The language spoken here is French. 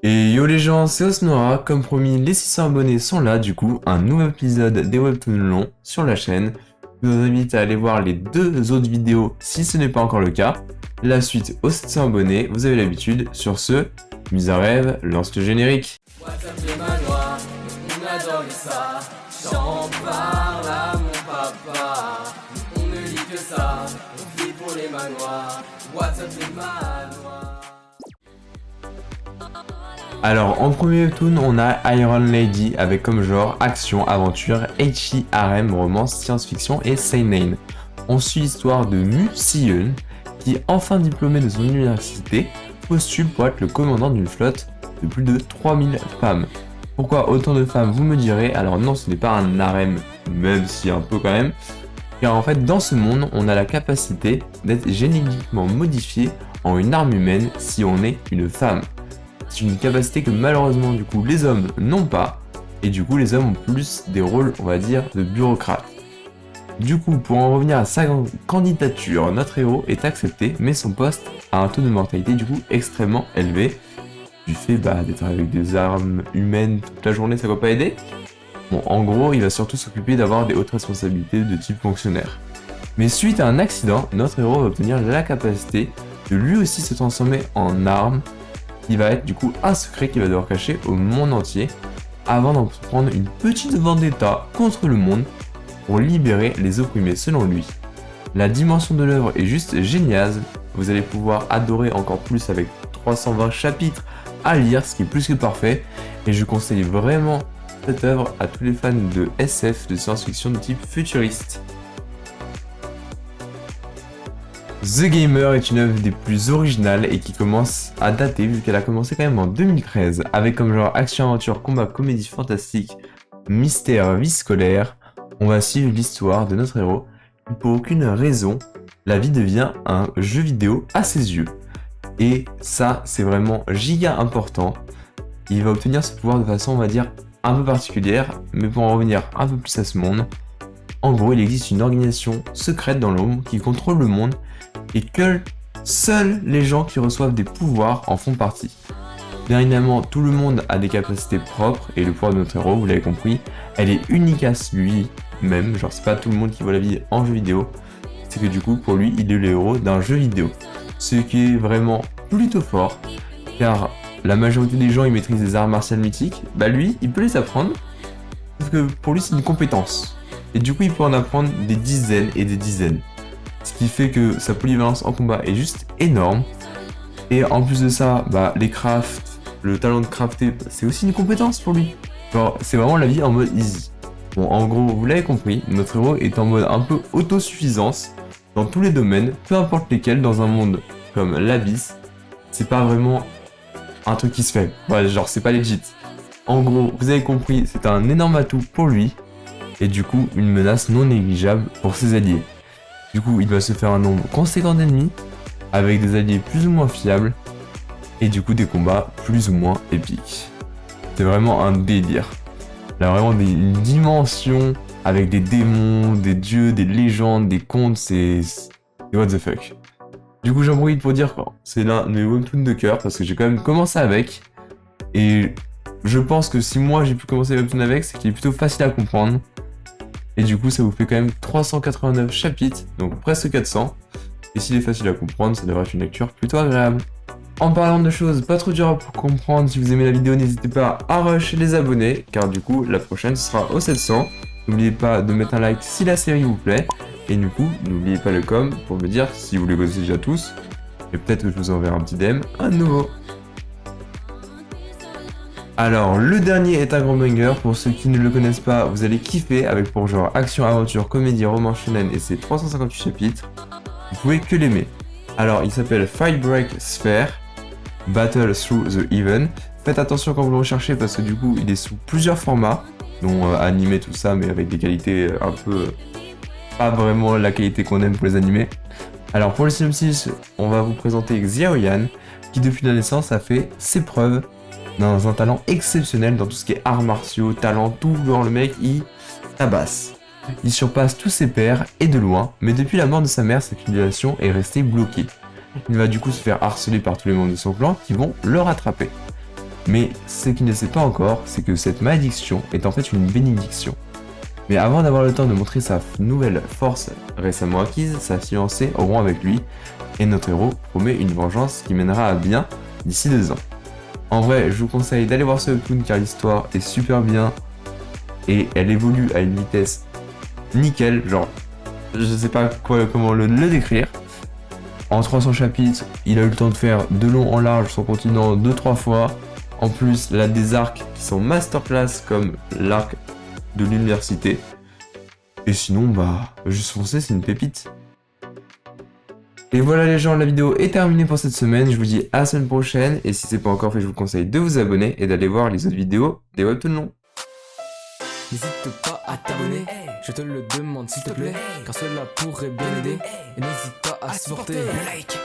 Et yo les gens, c'est Osnora, comme promis les 600 abonnés sont là du coup, un nouvel épisode des webtoons longs sur la chaîne. Je vous invite à aller voir les deux autres vidéos si ce n'est pas encore le cas. La suite aux 700 abonnés, vous avez l'habitude. Sur ce, mise à rêve, lance le générique. WhatsApp les manoirs, on adore ça. J'en parle à mon papa. On ne lit que ça, on vit pour les manoirs. WhatsApp les manoirs. Alors en premier webtoon, on a Iron Lady avec comme genre action, aventure, ecchi, harem, romance, science-fiction et seinen. On suit l'histoire de Mu Si-eun qui, enfin diplômé de son université, postule pour être le commandant d'une flotte de plus de 3000 femmes. Pourquoi autant de femmes, vous me direz? Alors non, ce n'est pas un harem, même si un peu quand même, car en fait dans ce monde, on a la capacité d'être génétiquement modifié en une arme humaine si on est une femme. C'est une capacité que malheureusement du coup les hommes n'ont pas, et du coup les hommes ont plus des rôles, on va dire, de bureaucrates. Du coup, pour en revenir à sa candidature, notre héros est accepté, mais son poste a un taux de mortalité du coup extrêmement élevé, du fait d'être avec des armes humaines toute la journée, ça va pas aider. Bon, en gros, il va surtout s'occuper d'avoir des hautes responsabilités de type fonctionnaire. Mais suite à un accident, notre héros va obtenir la capacité de lui aussi se transformer en arme, qui va être du coup un secret qu'il va devoir cacher au monde entier avant d'entreprendre une petite vendetta contre le monde pour libérer les opprimés selon lui. La dimension de l'œuvre est juste géniale, vous allez pouvoir adorer encore plus avec 320 chapitres à lire, ce qui est plus que parfait, et je conseille vraiment cette œuvre à tous les fans de SF, de science-fiction de type futuriste. The Gamer est une œuvre des plus originales et qui commence à dater vu qu'elle a commencé quand même en 2013 avec comme genre action, aventure, combat, comédie fantastique, mystère, vie scolaire. On va suivre l'histoire de notre héros et pour aucune raison, la vie devient un jeu vidéo à ses yeux. Et ça, c'est vraiment giga important. Il va obtenir ce pouvoir de façon, on va dire, un peu particulière, mais pour en revenir un peu plus à ce monde, en gros, il existe une organisation secrète dans l'ombre qui contrôle le monde et que seuls les gens qui reçoivent des pouvoirs en font partie. Bien évidemment, tout le monde a des capacités propres et le pouvoir de notre héros, vous l'avez compris, elle est unique à lui-même, genre c'est pas tout le monde qui voit la vie en jeu vidéo, c'est que du coup pour lui il est le héros d'un jeu vidéo. Ce qui est vraiment plutôt fort, car la majorité des gens ils maîtrisent des arts martiales mythiques, lui il peut les apprendre, sauf que pour lui c'est une compétence. Et du coup il peut en apprendre des dizaines et des dizaines. Ce qui fait que sa polyvalence en combat est juste énorme. Et en plus de ça, les crafts, le talent de crafter, c'est aussi une compétence pour lui. Genre, c'est vraiment la vie en mode easy. Bon, en gros, vous l'avez compris, notre héros est en mode un peu autosuffisance dans tous les domaines, peu importe lesquels, dans un monde comme l'Abysse. C'est pas vraiment un truc qui se fait. Ouais, genre, c'est pas legit. En gros, vous avez compris, c'est un énorme atout pour lui. Et du coup, une menace non négligeable pour ses alliés. Du coup, il va se faire un nombre conséquent d'ennemis, avec des alliés plus ou moins fiables, et du coup des combats plus ou moins épiques. C'est vraiment un délire. Il a vraiment une dimension avec des démons, des dieux, des légendes, des contes, c'est what the fuck. Du coup j'en profite pour dire que c'est l'un de mes webtoons de cœur, parce que j'ai quand même commencé avec, et je pense que si moi j'ai pu commencer webtoon avec, c'est qu'il est plutôt facile à comprendre. Et du coup, ça vous fait quand même 389 chapitres, donc presque 400. Et s'il est facile à comprendre, ça devrait être une lecture plutôt agréable. En parlant de choses pas trop dures pour comprendre, si vous aimez la vidéo, n'hésitez pas à rush les abonnés, car du coup, la prochaine sera aux 700. N'oubliez pas de mettre un like si la série vous plaît. Et du coup, n'oubliez pas le com pour me dire si vous les connaissez déjà tous. Et peut-être que je vous enverrai un petit DM à nouveau. Alors, le dernier est un grand banger, pour ceux qui ne le connaissent pas, vous allez kiffer avec pour genre action, aventure, comédie, romance shonen et ses 358 chapitres. Vous pouvez que l'aimer. Alors, il s'appelle Fight Break Sphere, Battle Through the Even. Faites attention quand vous le recherchez parce que du coup, il est sous plusieurs formats, dont animé tout ça, mais avec des qualités un peu... pas vraiment la qualité qu'on aime pour les animés. Alors, pour le synopsis, on va vous présenter Xiaoyan, qui depuis la naissance a fait ses preuves dans un talent exceptionnel dans tout ce qui est arts martiaux, talent, tout, genre le mec il tabasse. Il surpasse tous ses pairs et de loin, mais depuis la mort de sa mère, sa civilisation est restée bloquée. Il va du coup se faire harceler par tous les membres de son clan qui vont le rattraper. Mais ce qu'il ne sait pas encore, c'est que cette malédiction est en fait une bénédiction. Mais avant d'avoir le temps de montrer sa nouvelle force récemment acquise, sa fiancée auront avec lui, et notre héros promet une vengeance qui mènera à bien d'ici 2 ans. En vrai, je vous conseille d'aller voir ce webtoon car l'histoire est super bien, et elle évolue à une vitesse nickel, genre, je sais pas comment le décrire. En 300 chapitres, il a eu le temps de faire de long en large son continent 2-3 fois. En plus, il a des arcs qui sont masterclass comme l'arc de l'université. Et sinon, bah, juste foncez, c'est une pépite. Et voilà les gens, la vidéo est terminée pour cette semaine. Je vous dis à la semaine prochaine. Et si c'est pas encore fait, je vous conseille de vous abonner et d'aller voir les autres vidéos des webtoons longs. N'hésite pas à t'abonner, je te le demande s'il te plaît, car cela pourrait bien aider. Et n'hésite pas à supporter. Le like.